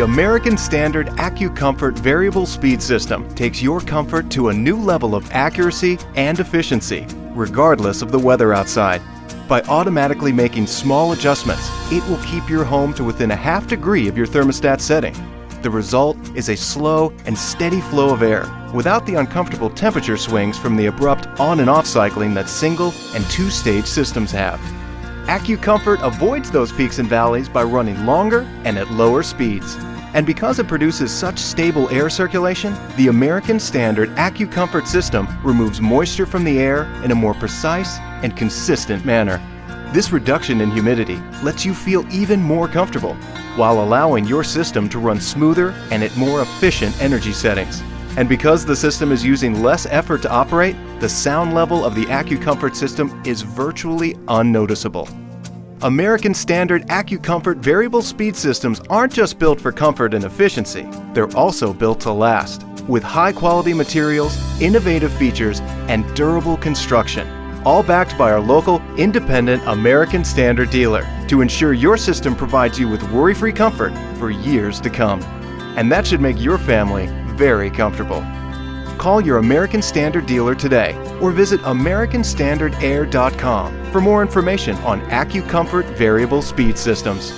The American Standard AccuComfort Variable Speed System takes your comfort to a new level of accuracy and efficiency, regardless of the weather outside. By automatically making small adjustments, it will keep your home to within a ½ degree of your thermostat setting. The result is a slow and steady flow of air, without the uncomfortable temperature swings from the abrupt on and off cycling that single and two-stage systems have. AccuComfort avoids those peaks and valleys by running longer and at lower speeds. And because it produces such stable air circulation, the American Standard AccuComfort system removes moisture from the air in a more precise and consistent manner. This reduction in humidity lets you feel even more comfortable, while allowing your system to run smoother and at more efficient energy settings. And because the system is using less effort to operate, the sound level of the AccuComfort system is virtually unnoticeable. American Standard AccuComfort variable speed systems aren't just built for comfort and efficiency, they're also built to last, with high-quality materials, innovative features, and durable construction, all backed by our local, independent American Standard dealer to ensure your system provides you with worry-free comfort for years to come. And that should make your family very comfortable. Call your American Standard dealer today or visit AmericanStandardAir.com for more information on AccuComfort variable speed systems.